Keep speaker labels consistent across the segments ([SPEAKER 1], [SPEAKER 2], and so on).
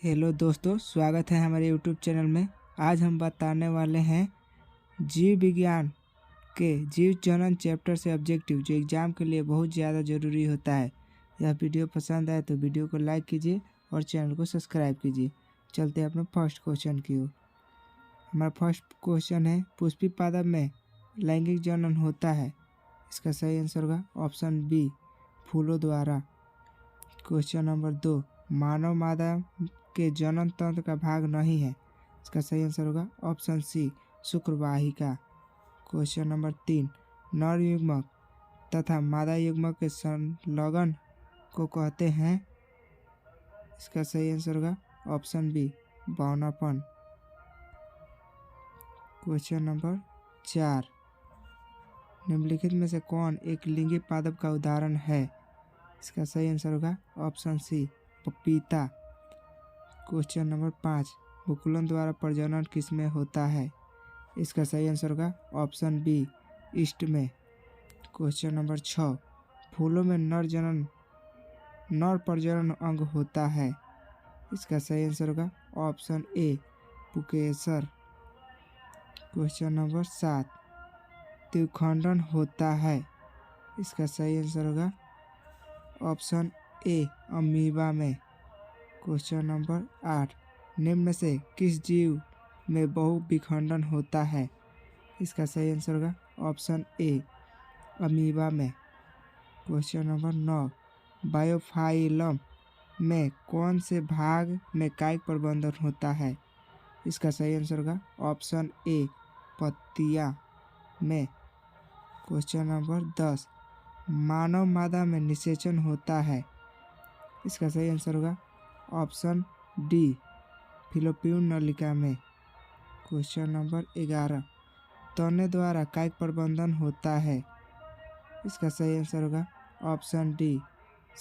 [SPEAKER 1] Hello दोस्तों, स्वागत है हमारे यूट्यूब चैनल में। आज हम बताने वाले हैं जीव विज्ञान के जीव जनन चैप्टर से ऑब्जेक्टिव, जो एग्ज़ाम के लिए बहुत ज़्यादा ज़रूरी होता है। यह वीडियो पसंद आए तो वीडियो को लाइक कीजिए और चैनल को सब्सक्राइब कीजिए। चलते हैं अपने फर्स्ट क्वेश्चन की ओर। हमारा फर्स्ट क्वेश्चन है, पुष्पी पादप में लैंगिक जनन होता है। इसका सही आंसर होगा ऑप्शन बी, फूलों द्वारा। क्वेश्चन नंबर 2, मानव मादा के जनन तंत्र का भाग नहीं है। इसका सही आंसर होगा ऑप्शन सी, शुक्रवाहिका। क्वेश्चन नंबर 3, नर युग्मक तथा मादा युग्मक के संलग्न को कहते हैं। इसका सही आंसर होगा ऑप्शन बी, बौनापन। क्वेश्चन नंबर 4, निम्नलिखित में से कौन एक लिंगी पादप का उदाहरण है। इसका सही आंसर होगा ऑप्शन सी, पपीता। क्वेश्चन नंबर 5, मुकुलन द्वारा प्रजनन किसमें होता है। इसका सही आंसर होगा ऑप्शन बी, ईस्ट में। क्वेश्चन नंबर 6, फूलों में नर प्रजनन अंग होता है। इसका सही आंसर होगा ऑप्शन ए, पुकेसर। क्वेश्चन नंबर 7, द्विखंडन होता है। इसका सही आंसर होगा ऑप्शन ए, अमीबा में। क्वेश्चन नंबर 8, निम्न में से किस जीव में बहुविखंडन होता है। इसका सही आंसर होगा ऑप्शन ए, अमीबा में। क्वेश्चन नंबर 9, बायोफाइलम में कौन से भाग में कायिक प्रबंधन होता है। इसका सही आंसर होगा ऑप्शन ए, पत्तियां में। क्वेश्चन नंबर 10, मानव मादा में निषेचन होता है। इसका सही आंसर होगा ऑप्शन डी, फिलोपियन नलिका में। क्वेश्चन नंबर 11, तने द्वारा कायिक प्रबंधन होता है। इसका सही आंसर होगा ऑप्शन डी,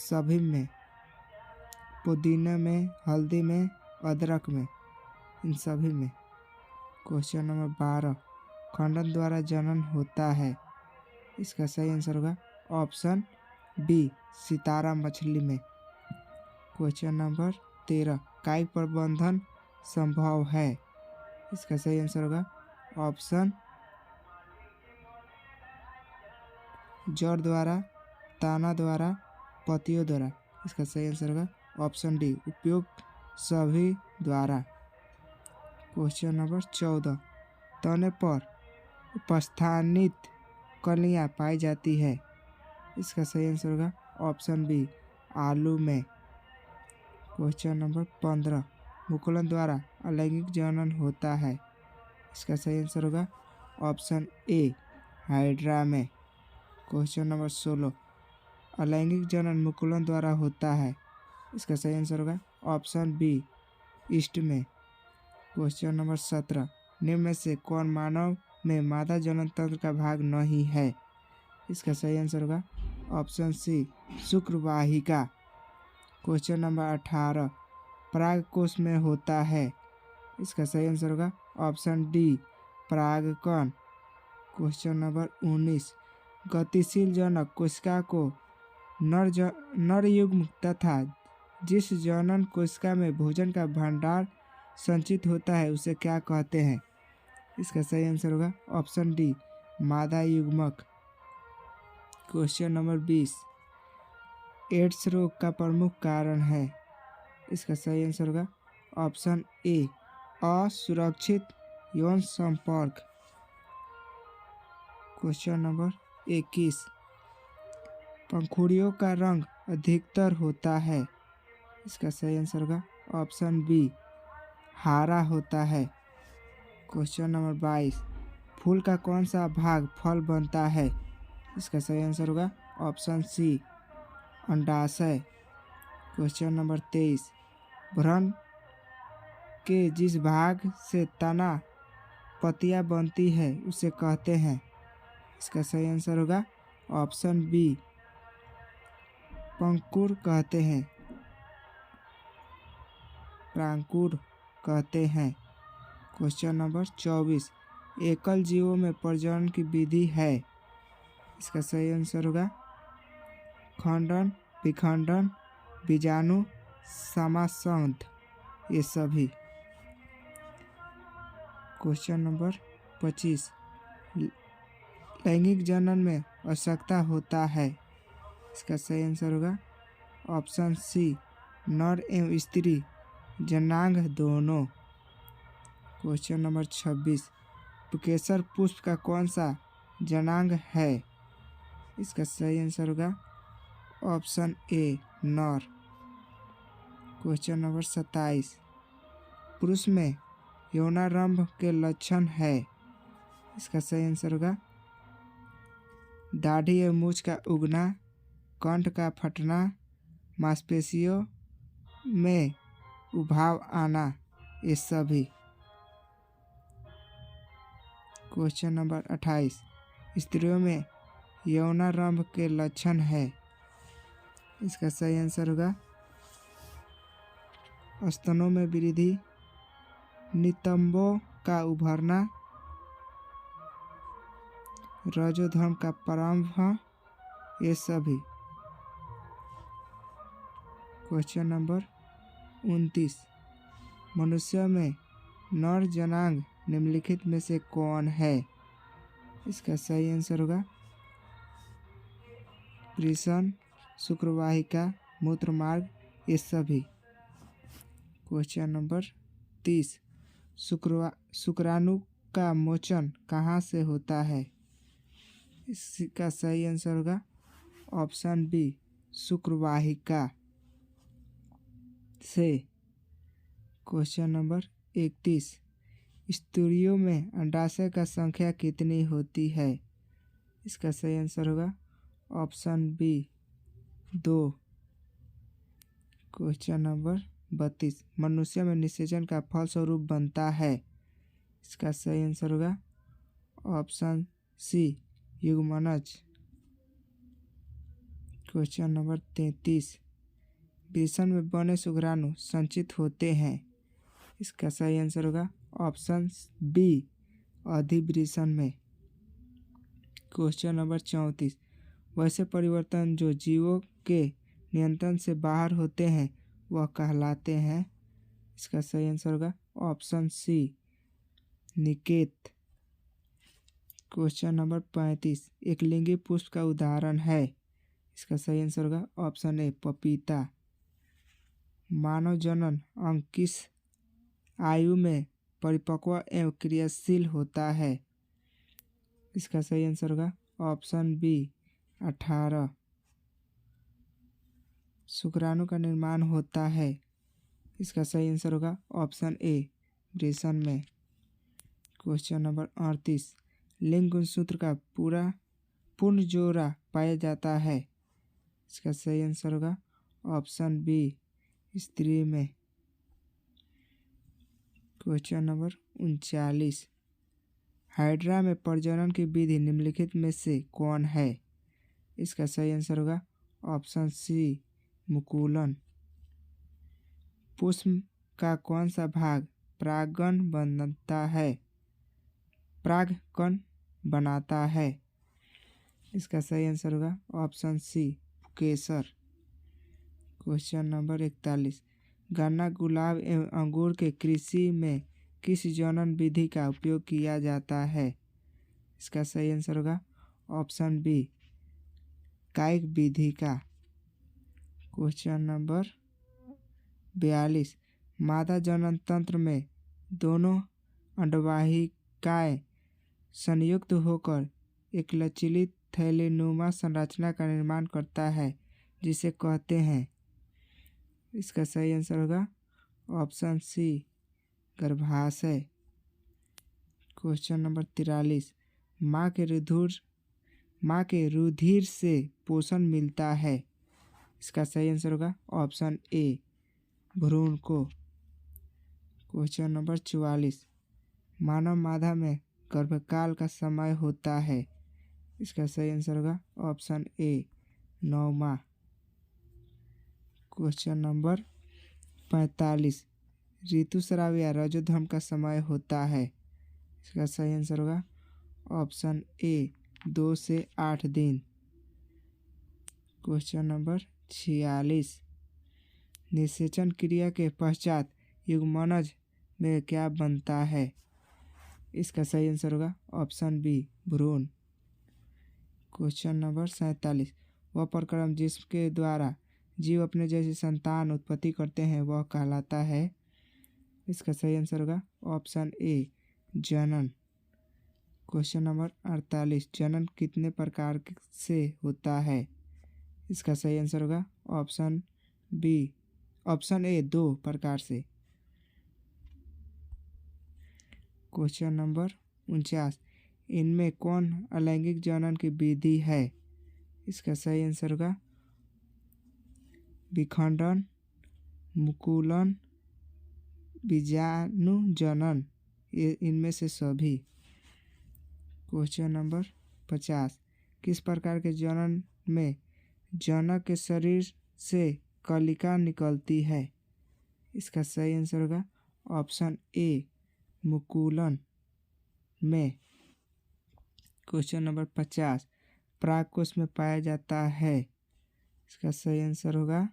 [SPEAKER 1] सभी में, पुदीने में, हल्दी में, अदरक में, इन सभी में। क्वेश्चन नंबर 12, खंडन द्वारा जनन होता है। इसका सही आंसर होगा ऑप्शन बी, सितारा मछली में। क्वेश्चन नंबर 13, कायिक प्रबंधन संभव है। इसका सही आंसर होगा ऑप्शन जड़ द्वारा, तना द्वारा, पत्तियों द्वारा। इसका सही आंसर होगा ऑप्शन डी, उपयुक्त सभी द्वारा। क्वेश्चन नंबर 14, तने पर उपस्थानित कलियां पाई जाती है। इसका सही आंसर होगा ऑप्शन बी, आलू में। क्वेश्चन नंबर 15, मुकुलन द्वारा अलैंगिक जनन होता है। इसका सही आंसर होगा ऑप्शन ए, हाइड्रा में। क्वेश्चन नंबर 16, अलैंगिक जनन मुकुलन द्वारा होता है। इसका सही आंसर होगा ऑप्शन बी, ईस्ट में। क्वेश्चन नंबर 17, निम्न में से कौन मानव में मादा जनन तंत्र का भाग नहीं है। इसका सही आंसर होगा ऑप्शन सी, शुक्रवाहिका। क्वेश्चन नंबर 18, परागकोश में होता है। इसका सही आंसर होगा ऑप्शन डी, परागकण। क्वेश्चन नंबर 19, गतिशील जनक कोशिका को नर युग्म तथा जिस जनन कोशिका में भोजन का भंडार संचित होता है उसे क्या कहते हैं। इसका सही आंसर होगा ऑप्शन डी, मादा युग्मक। क्वेश्चन नंबर 20, एड्स रोग का प्रमुख कारण है। इसका सही आंसर होगा ऑप्शन ए, असुरक्षित यौन संपर्क। क्वेश्चन नंबर 21, पंखुड़ियों का रंग अधिकतर होता है। इसका सही आंसर होगा ऑप्शन बी, हरा होता है। क्वेश्चन नंबर 22, फूल का कौन सा भाग फल बनता है। इसका सही आंसर होगा ऑप्शन सी, अंडाशय। क्वेश्चन नंबर 23, भ्रूण के जिस भाग से तना पत्तियां बनती है उसे कहते हैं। इसका सही आंसर होगा ऑप्शन बी, पंकुर कहते हैं, प्रांकुर कहते हैं। क्वेश्चन नंबर 24, एकल जीवों में प्रजनन की विधि है। इसका सही आंसर होगा खंडन, विखंडन, बीजाणु समासंध। ये सभी। क्वेश्चन नंबर 25, लैंगिक जनन में आवश्यकता होता है। इसका सही आंसर होगा ऑप्शन सी, नर एवं स्त्री जनांग दोनों। क्वेश्चन नंबर 26, पुकेसर पुष्प का कौन सा जनांग है। इसका सही आंसर होगा ऑप्शन ए, नर। क्वेश्चन नंबर 27, पुरुष में यौनारंभ के लक्षण है। इसका सही आंसर होगा दाढ़ी या मूछ का उगना, कंठ का फटना, मांसपेशियों में उभाव आना, ये सभी। क्वेश्चन नंबर 28, स्त्रियों में यौनारंभ के लक्षण है। इसका सही आंसर होगा स्तनों में वृद्धि, नितंबों का उभरना, रजोधर्म का प्रारंभ, ये सभी। क्वेश्चन नंबर 29, मनुष्य में नर जनांग निम्नलिखित में से कौन है। इसका सही आंसर होगा वृषण, शुक्रवाहिका, मूत्रमार्ग, ये सभी। क्वेश्चन नंबर 30, शुक्राणु का मोचन कहाँ से होता है। इसका सही आंसर होगा ऑप्शन बी, शुक्रवाहिका से। क्वेश्चन नंबर 31, स्त्रियों में अंडाशय का संख्या कितनी होती है। इसका सही आंसर होगा ऑप्शन बी, 2। क्वेश्चन नंबर 32, मनुष्य में निषेचन का फलस्वरूप बनता है। इसका सही आंसर होगा ऑप्शन सी, युग्मनज। क्वेश्चन नंबर 33, वृषण में बने शुक्राणु संचित होते हैं। इसका सही आंसर होगा ऑप्शन बी, अधिवृषण में। क्वेश्चन नंबर 34, वैसे परिवर्तन जो जीवों के नियंत्रण से बाहर होते हैं वह कहलाते हैं। इसका सही आंसर होगा ऑप्शन सी, निषेक। क्वेश्चन नंबर 35, एक लिंगी पुष्प का उदाहरण है। इसका सही आंसर होगा ऑप्शन ए, पपीता। मानव जनन अंग किस आयु में परिपक्व एवं क्रियाशील होता है। इसका सही आंसर होगा ऑप्शन बी, 18। शुक्राणु का निर्माण होता है। इसका सही आंसर होगा ऑप्शन ए, वृषण में। क्वेश्चन नंबर 38, लिंग गुणसूत्र का पूर्ण जोड़ा पाया जाता है। इसका सही आंसर होगा ऑप्शन बी, स्त्री में। क्वेश्चन नंबर 39, हाइड्रा में प्रजनन की विधि निम्नलिखित में से कौन है। इसका सही आंसर होगा ऑप्शन सी, मुकुलन। पुष्प का कौन सा भाग परागकण बनाता है। इसका सही आंसर होगा ऑप्शन सी, पुकेसर। क्वेश्चन नंबर 41, गन्ना, गुलाब एवं अंगूर के कृषि में किस जनन विधि का उपयोग किया जाता है। इसका सही आंसर होगा ऑप्शन बी, कायिक विधि का। क्वेश्चन नंबर 42, मादा जनन तंत्र में दोनों अंडवाहिकाएं संयुक्त होकर एक लचीली थैलीनुमा संरचना का निर्माण करता है जिसे कहते हैं। इसका सही आंसर होगा ऑप्शन सी, गर्भाशय। क्वेश्चन नंबर 43, माँ के रुधिर से पोषण मिलता है। इसका सही आंसर होगा ऑप्शन ए, भ्रूण को। क्वेश्चन नंबर 44, मानव मादा में गर्भकाल का समय होता है। इसका सही आंसर होगा ऑप्शन ए, 9 माह। क्वेश्चन नंबर 45, ऋतुस्राव या रजोधर्म का समय होता है। इसका सही आंसर होगा ऑप्शन ए, 2 से 8 दिन। क्वेश्चन नंबर 46, निषेचन क्रिया के पश्चात युग्मनज में क्या बनता है? इसका सही आंसर होगा ऑप्शन बी भ्रूण। क्वेश्चन नंबर 47, वह प्रक्रम जिसके द्वारा जीव अपने जैसी संतान उत्पत्ति करते हैं वह कहलाता है? इसका सही आंसर होगा ऑप्शन ए जनन। क्वेश्चन नंबर 48, जनन कितने प्रकार से होता है? इसका सही आंसर होगा ऑप्शन ए 2 प्रकार से। क्वेश्चन नंबर 49, इनमें कौन अलैंगिक जनन की विधि है? इसका सही आंसर होगा विखंडन, मुकुलन, बीजाणु जनन, ये इनमें से सभी। क्वेश्चन नंबर 50, किस प्रकार के जनन में जनक के शरीर से कलिका निकलती है? इसका सही आंसर होगा ऑप्शन ए मुकुलन में। क्वेश्चन नंबर 50, प्रागकोश में पाया जाता है? इसका सही आंसर होगा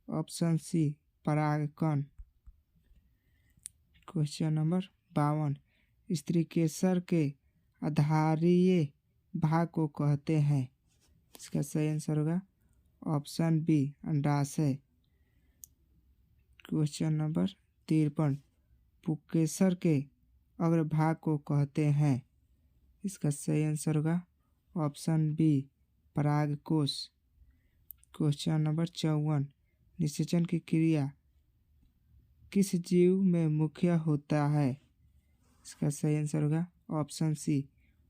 [SPEAKER 1] ऑप्शन सी परागकण। क्वेश्चन नंबर 52, स्त्री केसर के आधारीय भाग को कहते हैं? इसका सही आंसर होगा ऑप्शन बी अंडाशय। क्वेश्चन नंबर 53, पुकेसर के अग्रभाग को कहते हैं? इसका सही आंसर होगा ऑप्शन बी परागकोश। क्वेश्चन नंबर 54, निषेचन की क्रिया किस जीव में मुख्य होता है? इसका सही आंसर होगा ऑप्शन सी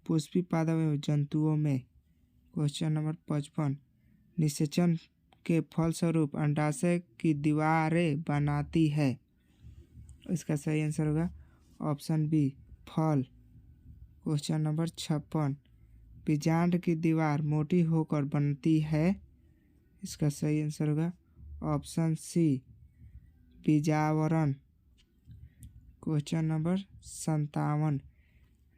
[SPEAKER 1] पुष्पी पादप एवं जंतुओं में। क्वेश्चन नंबर 55, निषेचन के फलस्वरूप अंडाशय की दीवारें बनाती है? इसका सही आंसर होगा ऑप्शन बी फल। क्वेश्चन नंबर 56, बीजांड की दीवार मोटी होकर बनती है? इसका सही आंसर होगा ऑप्शन सी बीजावरण। क्वेश्चन नंबर 57,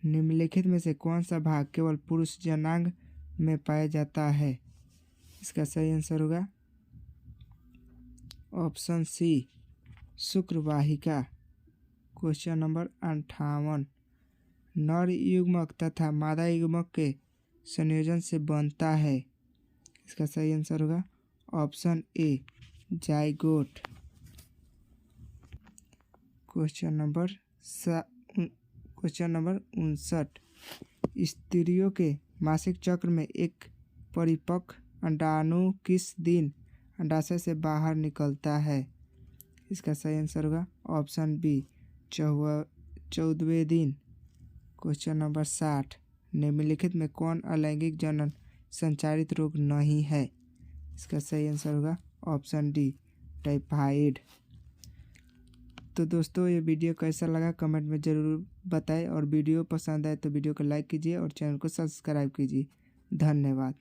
[SPEAKER 1] निम्नलिखित में से कौन सा भाग केवल पुरुष जनांग में पाया जाता है? इसका सही आंसर होगा ऑप्शन सी शुक्रवाहिका। क्वेश्चन नंबर 58, नर युग्मक तथा मादा युग्मक के संयोजन से बनता है? इसका सही आंसर होगा option A zygote. Question number 59, स्त्रियों के मासिक चक्र में एक परिपक्व अंडाणु किस दिन अंडाशय से बाहर निकलता है? इसका सही आंसर होगा ऑप्शन बी 14वें दिन। क्वेश्चन नंबर 60, निम्नलिखित में कौन अलैंगिक जनन संचारित रोग नहीं है? इसका सही आंसर होगा ऑप्शन डी टाइफाइड। तो दोस्तों ये वीडियो कैसा लगा कमेंट में ज़रूर बताएं और वीडियो पसंद आए तो वीडियो को लाइक कीजिए और चैनल को सब्सक्राइब कीजिए। धन्यवाद।